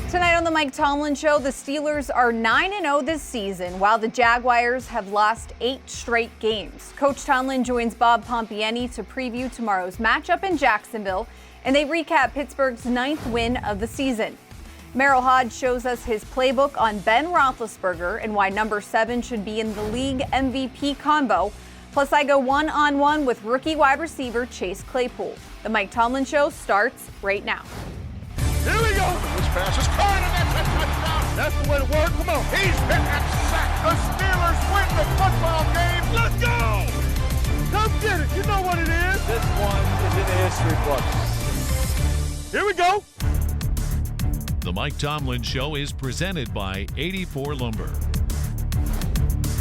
Tonight on the Mike Tomlin Show, the Steelers are 9-0 this season, while the Jaguars have lost 8 straight games. Coach Tomlin joins Bob Pompeani to preview tomorrow's matchup in Jacksonville, and they recap Pittsburgh's 9th win of the season. Merril Hoge shows us his playbook on Ben Roethlisberger and why number 7 should be in the league MVP combo. Plus, I go one-on-one with rookie wide receiver Chase Claypool. The Mike Tomlin Show starts right now. Here we go. This pass is caught, and that's a touchdown. That's the way to work. Come on. He's hit that sack. The Steelers win the football game. Let's go. Come get it. You know what it is. This one is in the history books. Here we go. The Mike Tomlin Show is presented by 84 Lumber.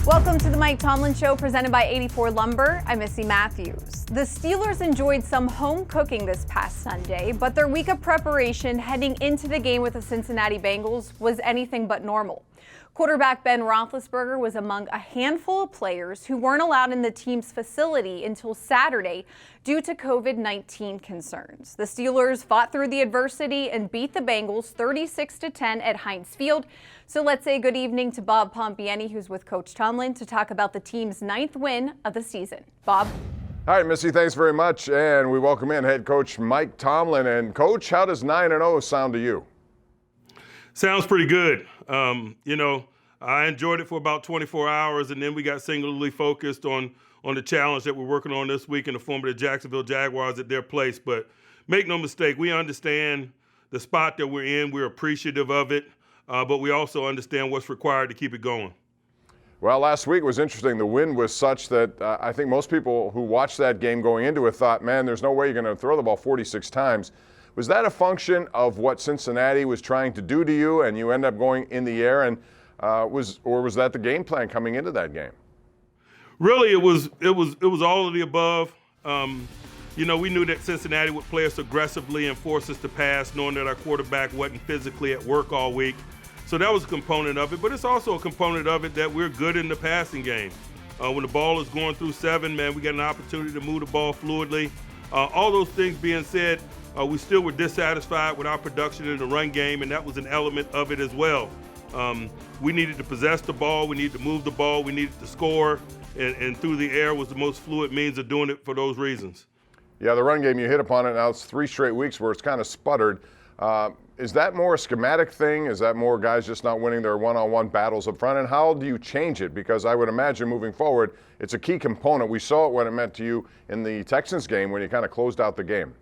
Welcome to the Mike Tomlin Show, presented by 84 Lumber. I'm Missi Matthews. The Steelers enjoyed some home cooking this past Sunday, but their week of preparation heading into the game with the Cincinnati Bengals was anything but normal. Quarterback Ben Roethlisberger was among a handful of players who weren't allowed in the team's facility until Saturday due to COVID-19 concerns. The Steelers fought through the adversity and beat the Bengals 36-10 at Heinz Field. So let's say good evening to Bob Pompeani, who's with Coach Tomlin, to talk about the team's 9th win of the season. Bob? All right, Missy, thanks very much. And we welcome in head coach Mike Tomlin. And Coach, how does 9-0 sound to you? Sounds pretty good. I enjoyed it for about 24 hours, and then we got singularly focused on the challenge that we're working on this week in the form of the Jacksonville Jaguars at their place. But make no mistake, we understand the spot that we're in. We're appreciative of it, but we also understand what's required to keep it going. Well, last week was interesting. The wind was such that I think most people who watched that game going into it thought, man, there's no way you're going to throw the ball 46 times. Was that a function of what Cincinnati was trying to do to you, and you end up going in the air, and was that the game plan coming into that game? Really, it was all of the above. We knew that Cincinnati would play us aggressively and force us to pass, knowing that our quarterback wasn't physically at work all week. So that was a component of it, but it's also a component of it that we're good in the passing game. When the ball is going through 7, man, we got an opportunity to move the ball fluidly. All those things being said, we still were dissatisfied with our production in the run game, and that was an element of it as well. We needed to possess the ball, we needed to move the ball, we needed to score, and through the air was the most fluid means of doing it for those reasons. Yeah, the run game, you hit upon it. Now it's 3 straight weeks where it's kind of sputtered. Is that more a schematic thing? Is that more guys just not winning their one-on-one battles up front? And how do you change it? Because I would imagine moving forward, it's a key component. We saw what it meant to you in the Texans game when you kind of closed out the game.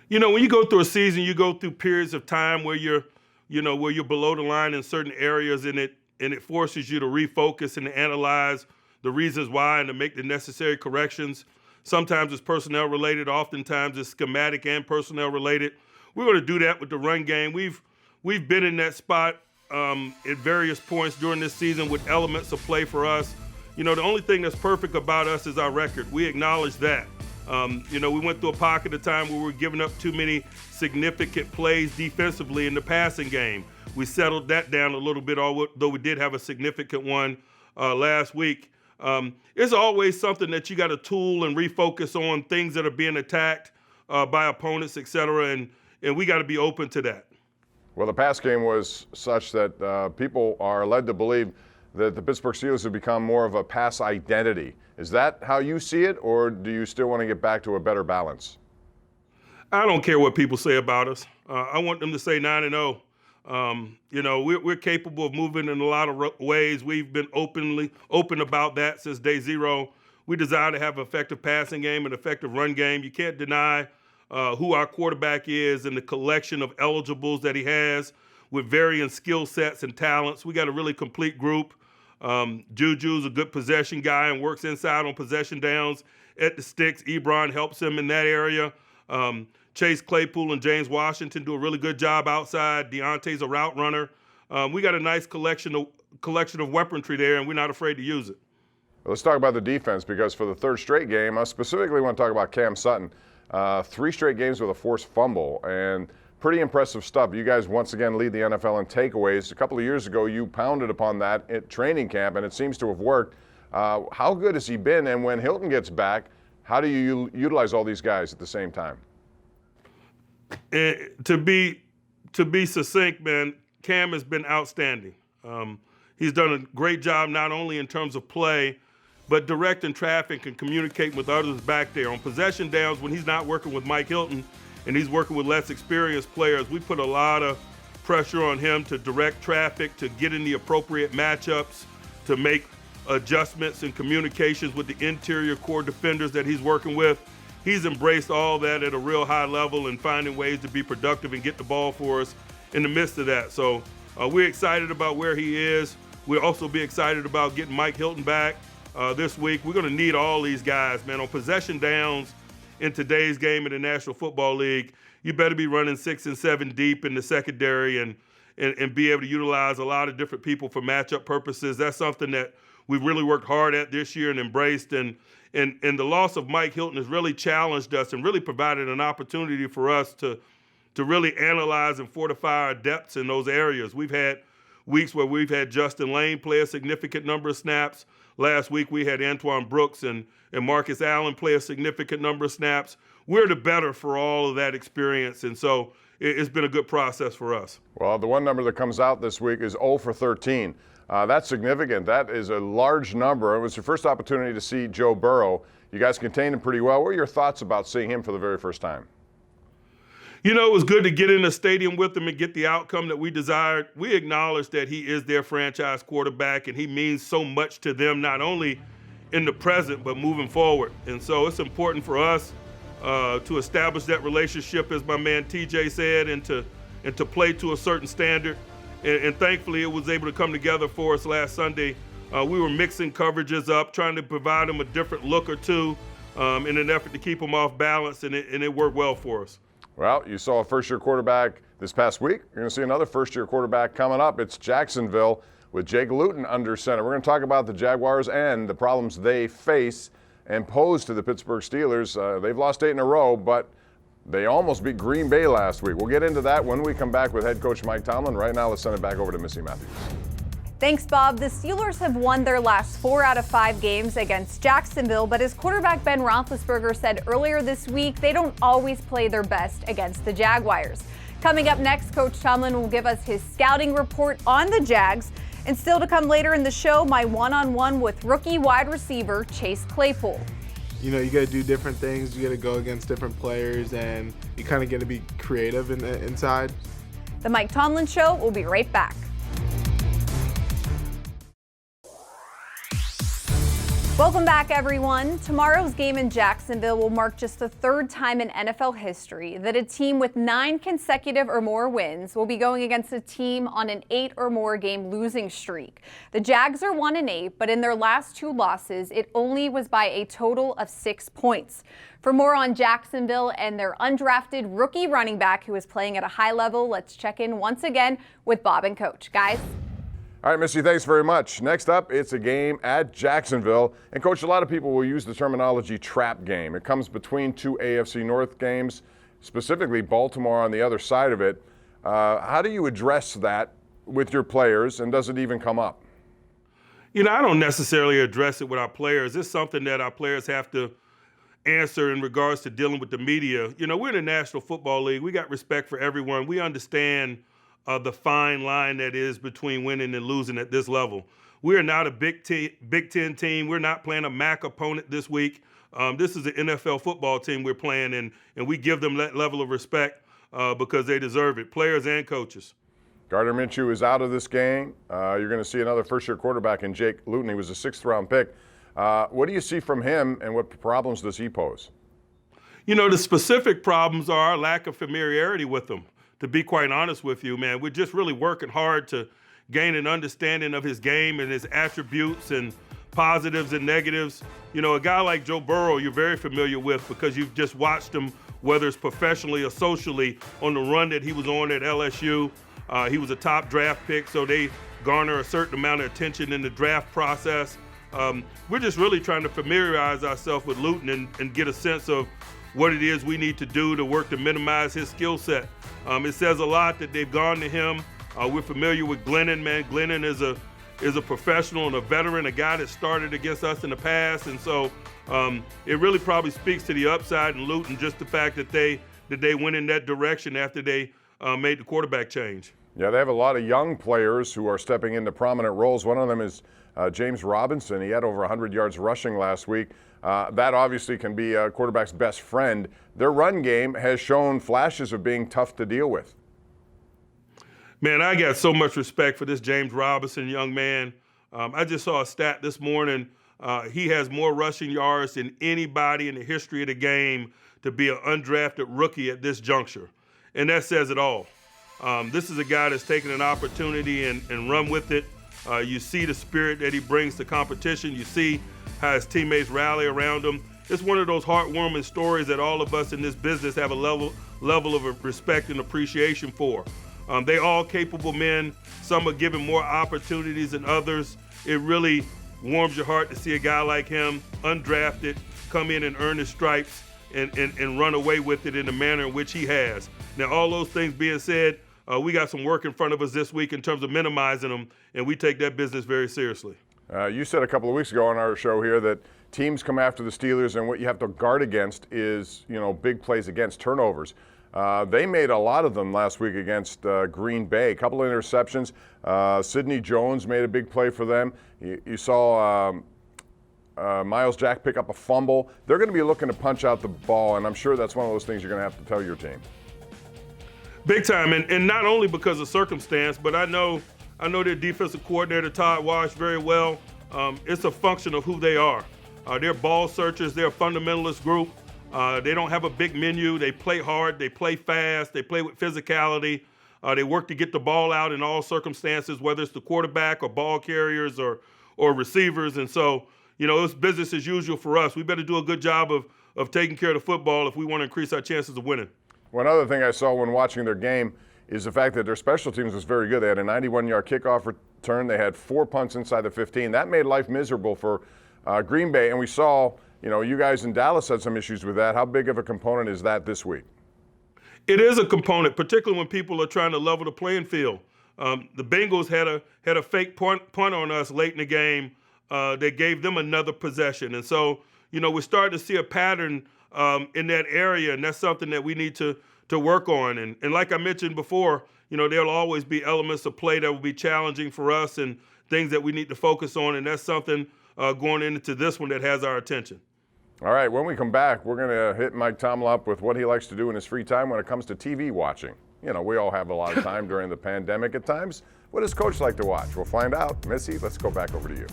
When you go through a season, you go through periods of time where you're below the line in certain areas, and it forces you to refocus and to analyze the reasons why and to make the necessary corrections. Sometimes it's personnel related, oftentimes it's schematic and personnel related. We're going to do that with the run game. We've been in that spot at various points during this season with elements of play for us. The only thing that's perfect about us is our record. We acknowledge that. We went through a pocket of time where we were giving up too many significant plays defensively in the passing game. We settled that down a little bit, although we did have a significant one last week. It's always something that you got to tool and refocus on, things that are being attacked by opponents, et cetera, and we got to be open to that. Well, the pass game was such that people are led to believe that the Pittsburgh Steelers have become more of a pass identity. Is that how you see it, or do you still want to get back to a better balance? I don't care what people say about us. I want them to say 9-0. We're capable of moving in a lot of ways. We've been open about that since day 0. We desire to have an effective passing game and effective run game. You can't deny who our quarterback is and the collection of eligibles that he has with varying skill sets and talents. We got a really complete group. Juju's a good possession guy and works inside on possession downs at the sticks. Ebron helps him in that area. Chase Claypool and James Washington do a really good job outside. Deontay's a route runner. We got a nice collection of weaponry there, and we're not afraid to use it. Well, let's talk about the defense, because for the 3rd straight game, I specifically want to talk about Cam Sutton. 3 straight games with a forced fumble, and pretty impressive stuff. You guys once again lead the NFL in takeaways. A couple of years ago, you pounded upon that at training camp, and it seems to have worked. How good has he been? And when Hilton gets back, how do you utilize all these guys at the same time? To to be succinct, man, Cam has been outstanding. He's done a great job not only in terms of play, but directing traffic and communicating with others back there. On possession downs, when he's not working with Mike Hilton and he's working with less experienced players, we put a lot of pressure on him to direct traffic, to get in the appropriate matchups, to make adjustments and communications with the interior core defenders that he's working with. He's embraced all that at a real high level and finding ways to be productive and get the ball for us in the midst of that. So we're excited about where he is. We'll also be excited about getting Mike Hilton back this week. We're going to need all these guys, man. On possession downs in today's game in the National Football League, you better be running 6 and 7 deep in the secondary and be able to utilize a lot of different people for matchup purposes. That's something that we've really worked hard at this year and embraced. And the loss of Mike Hilton has really challenged us and really provided an opportunity for us to really analyze and fortify our depths in those areas. We've had weeks where we've had Justin Lane play a significant number of snaps. Last week we had Antoine Brooks and Marcus Allen play a significant number of snaps. We're the better for all of that experience, and so it's been a good process for us. Well, the one number that comes out this week is 0 for 13. That's significant. That is a large number. It was your first opportunity to see Joe Burrow. You guys contained him pretty well. What are your thoughts about seeing him for the very first time? You know, it was good to get in the stadium with him and get the outcome that we desired. We acknowledge that he is their franchise quarterback, and he means so much to them, not only in the present, but moving forward. And so it's important for us to establish that relationship, as my man TJ said, and to play to a certain standard. And thankfully, it was able to come together for us last Sunday. We were mixing coverages up, trying to provide him a different look or two in an effort to keep him off balance, and it worked well for us. Well, you saw a first-year quarterback this past week. You're going to see another first-year quarterback coming up. It's Jacksonville with Jake Luton under center. We're going to talk about the Jaguars and the problems they face and pose to the Pittsburgh Steelers. They've lost 8 in a row, but they almost beat Green Bay last week. We'll get into that when we come back with head coach Mike Tomlin. Right now, let's send it back over to Missi Matthews. Thanks, Bob. The Steelers have won their last 4 out of 5 games against Jacksonville, but as quarterback Ben Roethlisberger said earlier this week, they don't always play their best against the Jaguars. Coming up next, Coach Tomlin will give us his scouting report on the Jags. And still to come later in the show, my one-on-one with rookie wide receiver Chase Claypool. You know, you got to do different things. You got to go against different players, and you kind of got to be creative inside. The Mike Tomlin Show will be right back. Welcome back, everyone. Tomorrow's game in Jacksonville will mark just the 3rd time in NFL history that a team with 9 consecutive or more wins will be going against a team on an 8 or more game losing streak. The Jags are 1-8, but in their last 2 losses, it only was by a total of 6 points. For more on Jacksonville and their undrafted rookie running back who is playing at a high level, let's check in once again with Bob and Coach. Guys? All right, Missy, thanks very much. Next up, it's a game at Jacksonville. And, Coach, a lot of people will use the terminology trap game. It comes between 2 AFC North games, specifically Baltimore on the other side of it. How do you address that with your players, and does it even come up? You know, I don't necessarily address it with our players. It's something that our players have to answer in regards to dealing with the media. You know, we're in the National Football League. We got respect for everyone. We understand the fine line that is between winning and losing at this level. We are not a Big Ten team. We're not playing a MAC opponent this week. This is an NFL football team we're playing, and we give them that level of respect because they deserve it, players and coaches. Gardner Minshew is out of this game. You're going to see another first-year quarterback in Jake Luton. He was a 6th-round pick. What do you see from him, and what problems does he pose? You know, the specific problems are our lack of familiarity with him. To be quite honest with you, man, we're just really working hard to gain an understanding of his game and his attributes and positives and negatives. You know, a guy like Joe Burrow, you're very familiar with because you've just watched him, whether it's professionally or socially, on the run that he was on at LSU. He was a top draft pick, so they garner a certain amount of attention in the draft process. We're just really trying to familiarize ourselves with Luton and get a sense of what it is we need to do to work to minimize his skill set. It says a lot that they've gone to him. We're familiar with Glennon, man. Glennon is a professional and a veteran, a guy that started against us in the past. And so it really probably speaks to the upside in Luton, just the fact that they went in that direction after they made the quarterback change. Yeah, they have a lot of young players who are stepping into prominent roles. One of them is James Robinson. He had over 100 yards rushing last week. That obviously can be a quarterback's best friend. Their run game has shown flashes of being tough to deal with. Man, I got so much respect for this James Robinson young man. I just saw a stat this morning. He has more rushing yards than anybody in the history of the game to be an undrafted rookie at this juncture. And that says it all. This is a guy that's taken an opportunity and run with it. You see the spirit that he brings to competition. You see how his teammates rally around him. It's one of those heartwarming stories that all of us in this business have a level of respect and appreciation for. They all capable men. Some are given more opportunities than others. It really warms your heart to see a guy like him, undrafted, come in and earn his stripes and run away with it in the manner in which he has. Now, all those things being said, we got some work in front of us this week in terms of minimizing them, and we take that business very seriously. You said a couple of weeks ago on our show here that teams come after the Steelers, and what you have to guard against is, big plays against turnovers. They made a lot of them last week against Green Bay. A couple of interceptions. Sidney Jones made a big play for them. You saw Miles Jack pick up a fumble. They're going to be looking to punch out the ball, and I'm sure that's one of those things you're going to have to tell your team. Big time, and not only because of circumstance, but I know their defensive coordinator, Todd Wash, very well. It's a function of who they are. They're ball searchers. They're a fundamentalist group. They don't have a big menu. They play hard. They play fast. They play with physicality. They work to get the ball out in all circumstances, whether it's the quarterback or ball carriers or receivers. And so, it's business as usual for us. We better do a good job of taking care of the football if we want to increase our chances of winning. One other thing I saw when watching their game is the fact that their special teams was very good. They had a 91-yard kickoff return. They had 4 punts inside the 15. That made life miserable for Green Bay. And we saw, you guys in Dallas had some issues with that. How big of a component is that this week? It is a component, particularly when people are trying to level the playing field. The Bengals had a fake punt on us late in the game that gave them another possession. And so, we're starting to see a pattern in that area, and that's something that we need to work on. And like I mentioned before, there'll always be elements of play that will be challenging for us and things that we need to focus on, and that's something going into this one that has our attention. All right, when we come back, we're going to hit Mike Tomlin up with what he likes to do in his free time when it comes to TV watching. We all have a lot of time during the pandemic at times. What does Coach like to watch? We'll find out. Missy, let's go back over to you.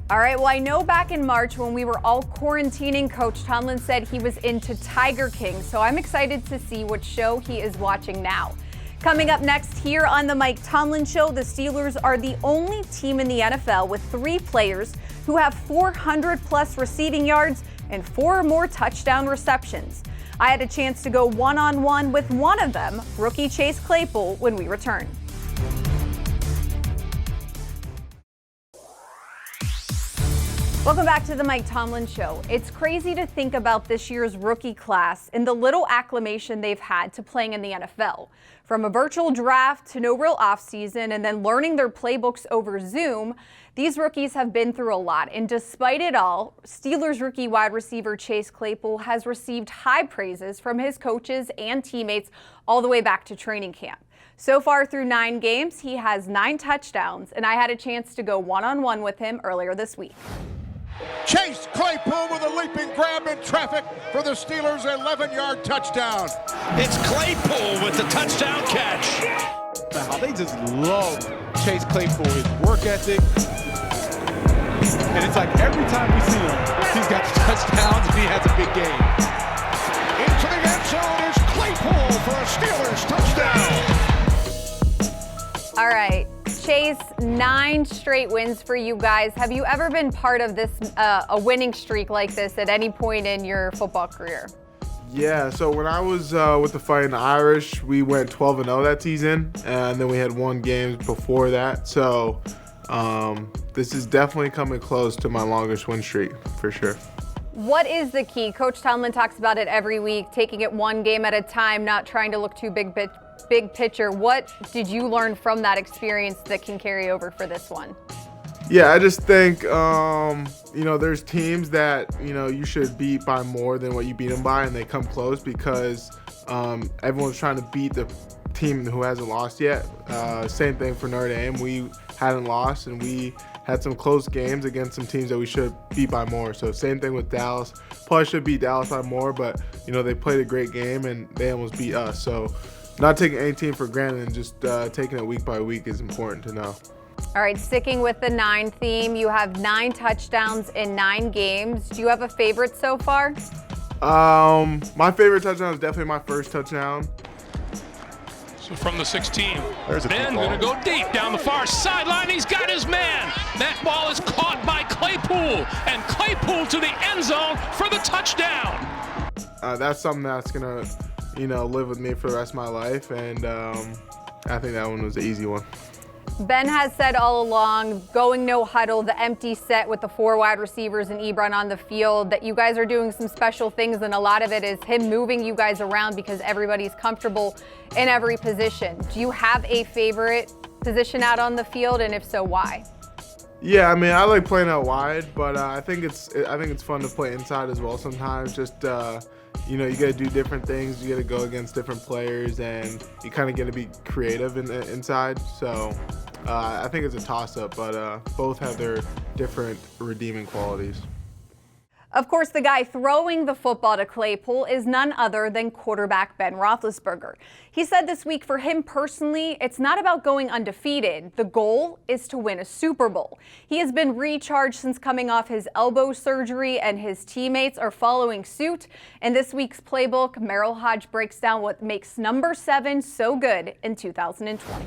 All right, well, I know back in March when we were all quarantining, Coach Tomlin said he was into Tiger King, so I'm excited to see what show he is watching now. Coming up next here on the Mike Tomlin Show, the Steelers are the only team in the NFL with 3 players who have 400-plus receiving yards and 4 or more touchdown receptions. I had a chance to go one-on-one with one of them, rookie Chase Claypool, when we return. Welcome back to the Mike Tomlin Show. It's crazy to think about this year's rookie class and the little acclimation they've had to playing in the NFL. From a virtual draft to no real offseason and then learning their playbooks over Zoom, these rookies have been through a lot. And despite it all, Steelers rookie wide receiver Chase Claypool has received high praises from his coaches and teammates all the way back to training camp. So far through 9 games, he has 9 touchdowns, and I had a chance to go one-on-one with him earlier this week. Chase Claypool with a leaping grab in traffic for the Steelers' 11-yard touchdown. It's Claypool with the touchdown catch. They just love Chase Claypool, his work ethic. And it's like every time we see him, he's got touchdowns and he has a big game. Into the end zone is Claypool for a Steelers touchdown. All right, Chase, 9 straight wins for you guys. Have you ever been part of this, a winning streak like this at any point in your football career? Yeah, so when I was with the Fighting Irish, we went 12-0 that season, and then we had 1 game before that. So this is definitely coming close to my longest win streak, for sure. What is the key? Coach Tomlin talks about it every week, taking it 1 game at a time, not trying to look too big picture. What did you learn from that experience that can carry over for this one? Yeah, I just think, there's teams that, you should beat by more than what you beat them by, and they come close because everyone's trying to beat the team who hasn't lost yet. Same thing for Notre Dame. We hadn't lost, and we had some close games against some teams that we should beat by more. So same thing with Dallas. Probably should beat Dallas by more, but they played a great game and they almost beat us. So not taking any team for granted and just taking it week by week is important to know. All right, sticking with the 9 theme, you have 9 touchdowns in 9 games. Do you have a favorite so far? My favorite touchdown is definitely my first touchdown. So from the 16, There's a Ben going to go deep down the far sideline. He's got his man. That ball is caught by Claypool, and Claypool to the end zone for the touchdown. That's something that's gonna, live with me for the rest of my life, and I think that one was the easy one. Ben has said all along, going no huddle, the empty set with the 4 wide receivers and Ebron on the field, that you guys are doing some special things, and a lot of it is him moving you guys around because everybody's comfortable in every position. Do you have a favorite position out on the field, and if so, why? Yeah, I like playing out wide, but I think it's fun to play inside as well sometimes. Just you got to do different things. You got to go against different players, and you kind of get to be creative inside. So I think it's a toss-up, but both have their different redeeming qualities. Of course, the guy throwing the football to Claypool is none other than quarterback Ben Roethlisberger. He said this week for him personally, it's not about going undefeated. The goal is to win a Super Bowl. He has been recharged since coming off his elbow surgery, and his teammates are following suit. In this week's playbook, Merril Hoge breaks down what makes number 7 so good in 2020.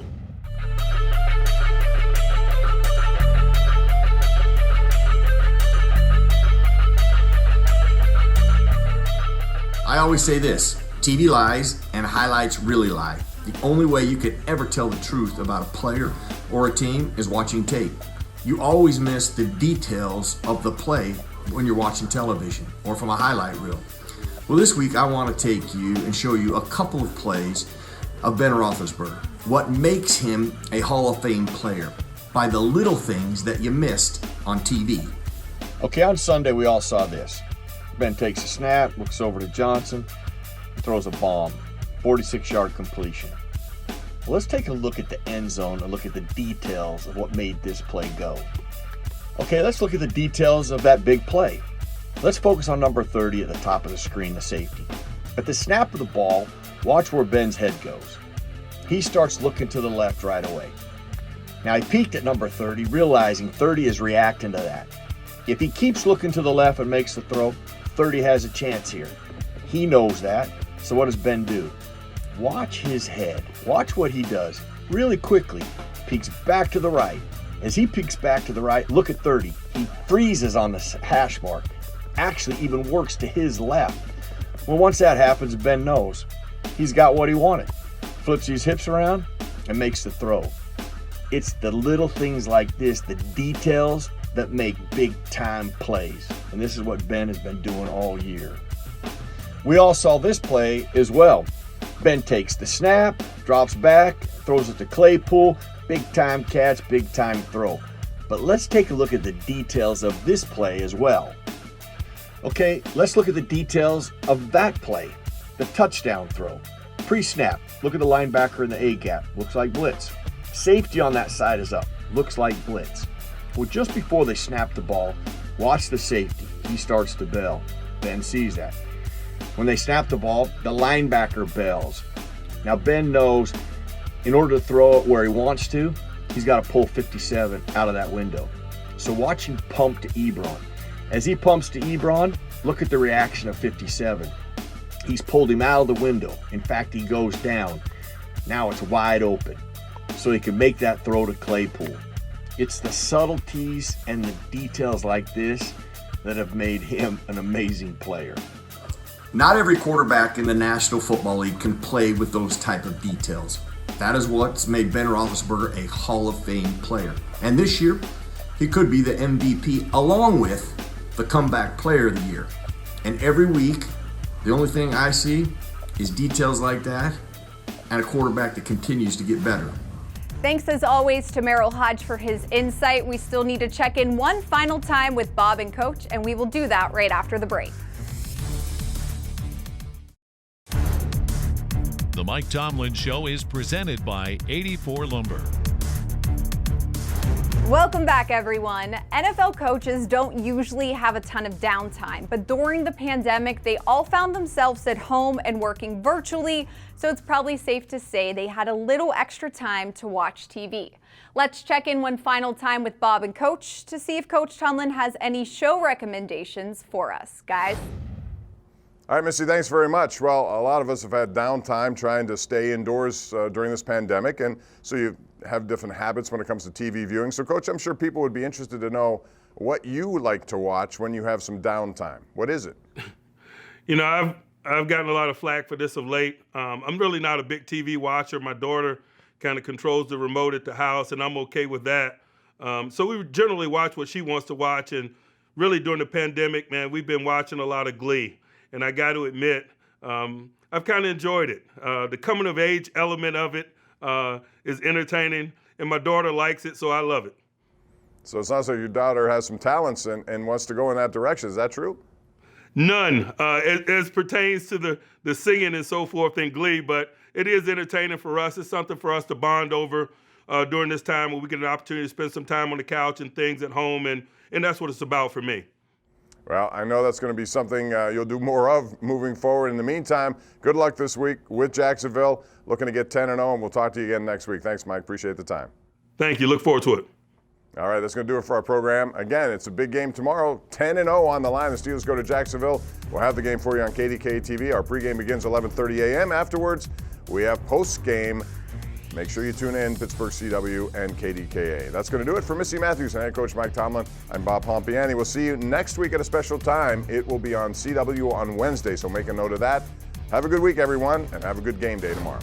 I always say this, TV lies and highlights really lie. The only way you could ever tell the truth about a player or a team is watching tape. You always miss the details of the play when you're watching television or from a highlight reel. Well, this week I want to take you and show you a couple of plays of Ben Roethlisberger. What makes him a Hall of Fame player by the little things that you missed on TV. Okay, on Sunday we all saw this. Ben takes a snap, looks over to Johnson, throws a bomb, 46-yard completion. Well, let's take a look at the end zone and look at the details of what made this play go. Okay, let's look at the details of that big play. Let's focus on number 30 at the top of the screen, the safety. At the snap of the ball, watch where Ben's head goes. He starts looking to the left right away. Now he peeked at number 30, realizing 30 is reacting to that. If he keeps looking to the left and makes the throw, 30 has a chance here. He knows that, so what does Ben do? Watch his head. Watch what he does. Really quickly, peeks back to the right. As he peeks back to the right, look at 30. He freezes on the hash mark. Actually even works to his left. Well, once that happens, Ben knows he's got what he wanted. Flips his hips around and makes the throw. It's the little things like this, the details, that make big-time plays. And this is what Ben has been doing all year. We all saw this play as well. Ben takes the snap, drops back, throws it to Claypool, big-time catch, big-time throw. But let's take a look at the details of this play as well. Okay, let's look at the details of that play, the touchdown throw. Pre-snap, look at the linebacker in the A-gap, looks like blitz. Safety on that side is up, looks like blitz. Well, just before they snap the ball, watch the safety. He starts to bail. Ben sees that. When they snap the ball, the linebacker bails. Now Ben knows in order to throw it where he wants to, he's got to pull 57 out of that window. So watch him pump to Ebron. As he pumps to Ebron, look at the reaction of 57. He's pulled him out of the window. In fact, he goes down. Now it's wide open, so he can make that throw to Claypool. It's the subtleties and the details like this that have made him an amazing player. Not every quarterback in the National Football League can play with those type of details. That is what's made Ben Roethlisberger a Hall of Fame player. And this year, he could be the MVP along with the Comeback Player of the Year. And every week, the only thing I see is details like that and a quarterback that continues to get better. Thanks as always to Merril Hoge for his insight. We still need to check in one final time with Bob and Coach, and we will do that right after the break. The Mike Tomlin Show is presented by 84 Lumber. Welcome back, everyone. NFL coaches don't usually have a ton of downtime, but during the pandemic, they all found themselves at home and working virtually, so it's probably safe to say they had a little extra time to watch TV. Let's check in one final time with Bob and Coach to see if Coach Tomlin has any show recommendations for us. Guys? All right, Missy, thanks very much. Well, a lot of us have had downtime trying to stay indoors during this pandemic, and so you have different habits when it comes to TV viewing. So, Coach, I'm sure people would be interested to know what you like to watch when you have some downtime. What is it? You know, I've gotten a lot of flack for this of late. I'm really not a big TV watcher. My daughter kind of controls the remote at the house, and I'm okay with that. So we generally watch what she wants to watch, and really during the pandemic, man, we've been watching a lot of Glee. And I got to admit, I've kind of enjoyed it. The coming of age element of it is entertaining, and my daughter likes it, so I love it. So it sounds like your daughter has some talents and wants to go in that direction. Is that true? None, as pertains to the singing and so forth in Glee, but it is entertaining for us. It's something for us to bond over during this time where we get an opportunity to spend some time on the couch and things at home, and that's what it's about for me. Well, I know that's going to be something you'll do more of moving forward. In the meantime, good luck this week with Jacksonville. Looking to get 10-0, and we'll talk to you again next week. Thanks, Mike. Appreciate the time. Thank you. Look forward to it. All right, that's going to do it for our program. Again, it's a big game tomorrow, 10-0 on the line. The Steelers go to Jacksonville. We'll have the game for you on KDKA TV. Our pregame begins 11:30 a.m. Afterwards, we have postgame. Make sure you tune in, Pittsburgh CW and KDKA. That's going to do it for Missi Matthews and head coach Mike Tomlin. I'm Bob Pompeani. We'll see you next week at a special time. It will be on CW on Wednesday, so make a note of that. Have a good week, everyone, and have a good game day tomorrow.